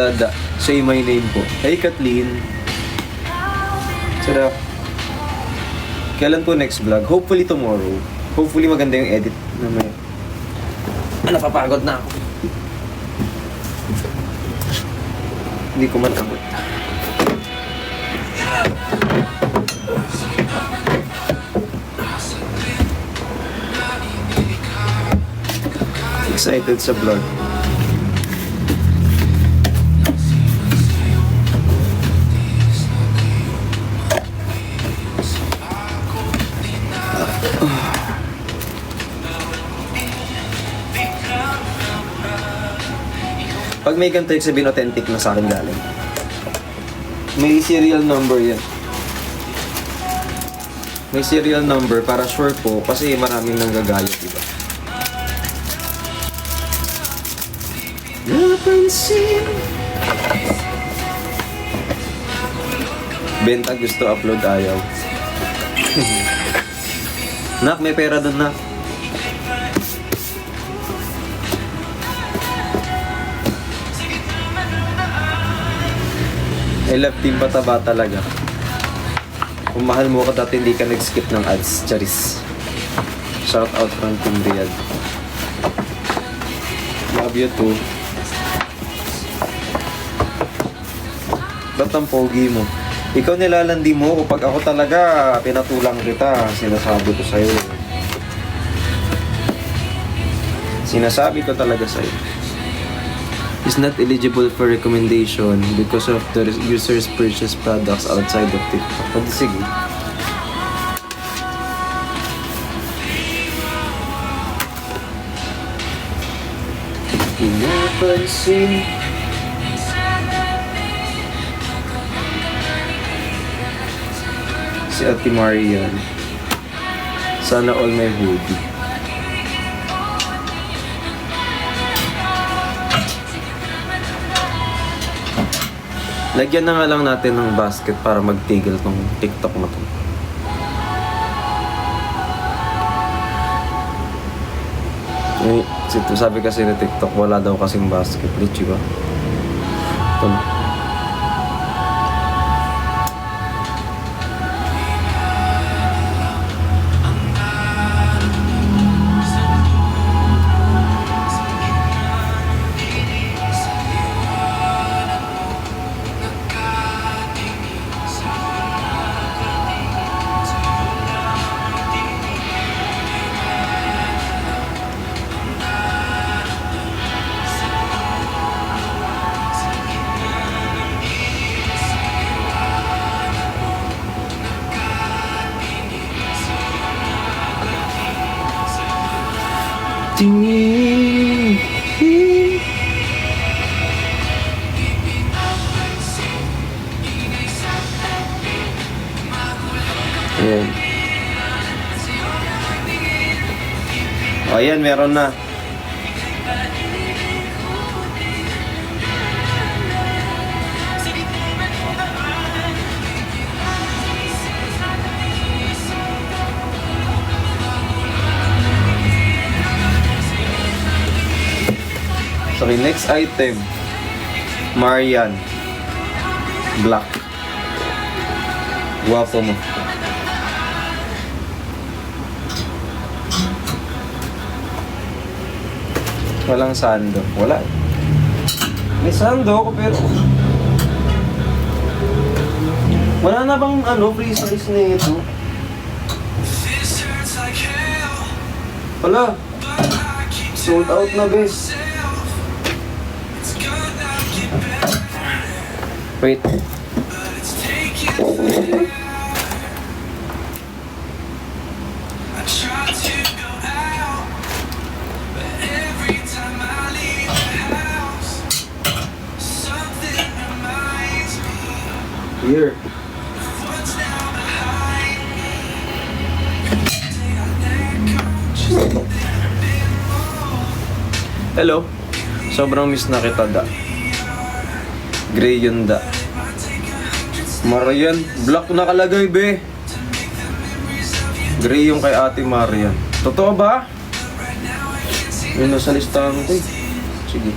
Dada. Say my name po. Hey, Kathleen. Sarap. Kailan po next vlog? Hopefully tomorrow. Hopefully maganda yung edit na may... napapagod na ako. Hindi ko man abot. Excited sa vlog. Pag may ganito, sabihin authentic na sa akin galing. May serial number yan. May serial number para sure po kasi maraming nanggagayat, diba? Napansin. Benta gusto upload ayaw. Nak, may pera doon na. I love Team Pataba talaga. Kung mahal mo ko dati hindi ka nag-skip ng ads. Charis. Shout out from Team Riyadh. Love you too. Ba't ang pogi mo? Ikaw nilalandi mo kapag ako talaga pinatulang kita. Sinasabi ko sa'yo. Sinasabi ko talaga sa'yo. Is not eligible for recommendation because of the users purchase products outside of TikTok. Pwede sige. Pinapansin. Si Ate Marian. Sana all my hoodie. Lagyan na nga lang natin ng basket para magtigil tong TikTok na to. Sabi kasi ni TikTok, wala daw kasing basket. Lichi ba? Ito na. Ayan. O, ayan, meron na. Okay, next item. Marian. Black. Guwapo mo. Walang sando. Wala. May sando ako pero... Wala na bang free size na ito? Wala. Sold out na, bes. Wait. Here. Hello. Sobrang miss na kita, da. Gray yun, da. Marian. Black nakalagay, be. Gray yung kay Ate Marian. Totoo ba? Yun nasa listahan ko, eh. Sige.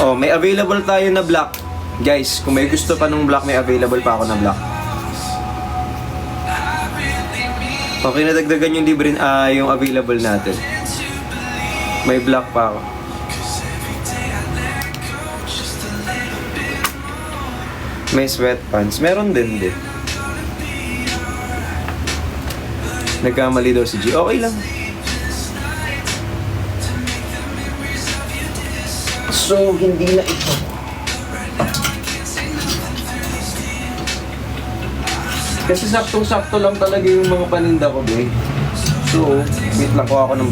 Oh, may available tayo na black. Guys, kung may gusto pa nung black, may available pa ako na black. Okay, nadagdagan yung libre, yung available natin. May black pa ako. May sweatpants. Meron din. Nagkamali daw si G. Okay lang. So, hindi na ito. Kasi saktong-sakto lang talaga yung mga paninda ko, boy. So, wait lang ko ako ng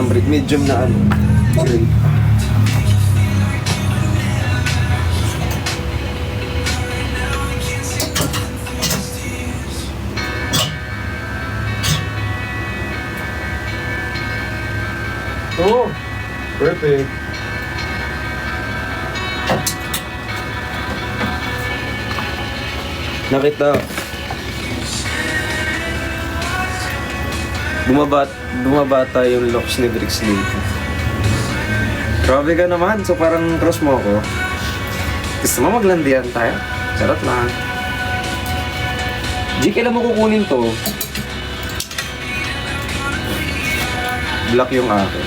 brick. Medium na ano. Gray. Oh, perfect. Nakita. Bumabata yung locks ni Bricks dito. Grabe ka naman. So parang cross mo ako. Gusto mo maglandian tayo? Charot lang. G, kailan mo kukunin to? Black yung akin.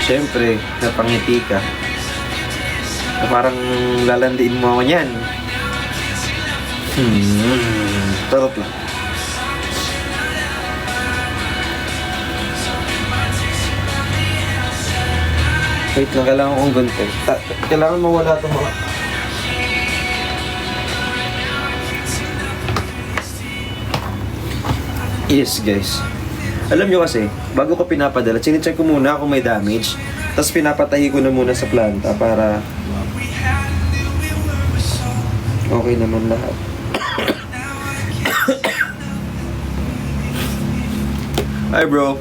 Siyempre, napangiti ka. Na parang lalandiin mo ako niyan. Tarot lang. Wait lang, kailangan kong gunting. Kailangan mawala ito mga... Yes, guys. Alam nyo kasi, bago ko pinapadala, chine-check ko muna kung may damage. Tapos pinapatahi ko na muna sa planta para okay naman lahat. Hi bro.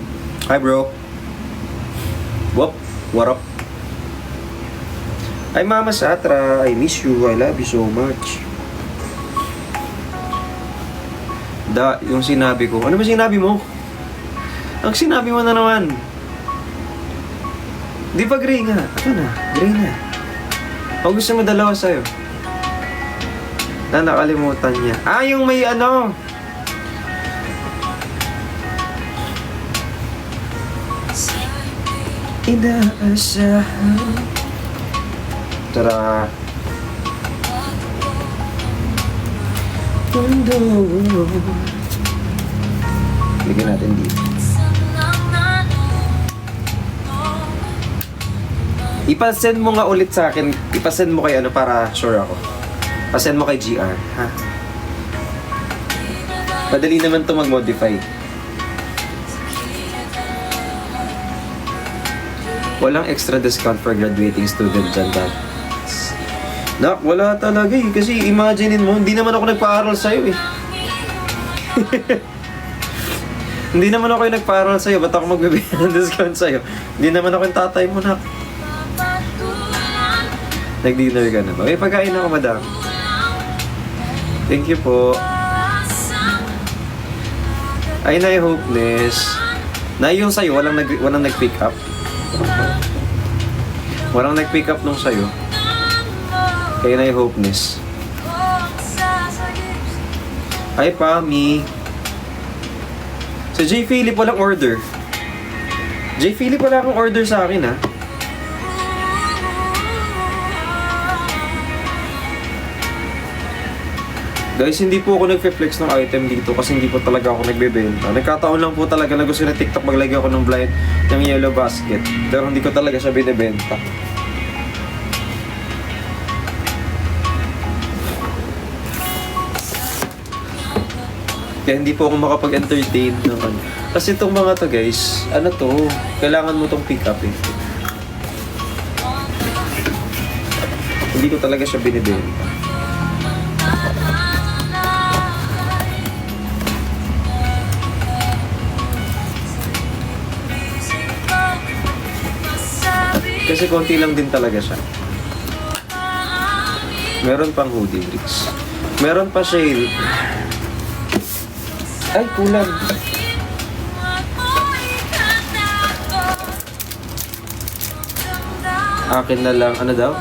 What up? Hi Mama Satra, I miss you, I love you so much. Yung sinabi ko. Ano ba sinabi mo? Ang sinabi mo na naman. Di ba gray nga? Ito na, gray na. O gusto mo dalawa sa'yo? Nakalimutan niya. Yung may ano. Inaasahan. Tara. Bigyan natin dito. Ipasend mo nga ulit sa akin. Ipasend mo kay ano para sure ako. Pasend mo kay GR, ha? Madali naman to mag-modify. Walang extra discount for graduating student dyan, Dad. Nak, wala talaga eh. Kasi imaginein mo, hindi naman ako nagpa-aral sa'yo eh. Hindi naman ako yung nagpa-aral sa'yo. Ba't ako magbibigay ng discount sa'yo? Hindi naman ako yung tatay mo, Nak. Nag-dinner ka na ba? May pagkain ako, madam. Thank you po. Ay, na yung Hopeness. Na yung sa'yo, walang nag-pick up. Walang nag-pick up nung sa'yo. Kaya na yung Hopeness. Ay, Pami. So, J. Philip walang order. J. Philip wala akong order sa akin, ha? Guys, hindi po ako nagfe-flex ng item dito kasi hindi po talaga ako nagbebenta. Nagkataon lang po talaga na gusto na TikTok maglagay ako ng blind ng yellow basket. Pero hindi ko talaga siya binibenta. Kaya hindi po ako makapag-entertain naman. Kasi itong mga to guys, ano to, kailangan mo tong pick up eh. Hindi ko talaga siya binibenta. Kasi konti lang din talaga siya. Meron pang hoodie bricks. Meron pa shade. Ay, kulang. Akin na lang, ano daw?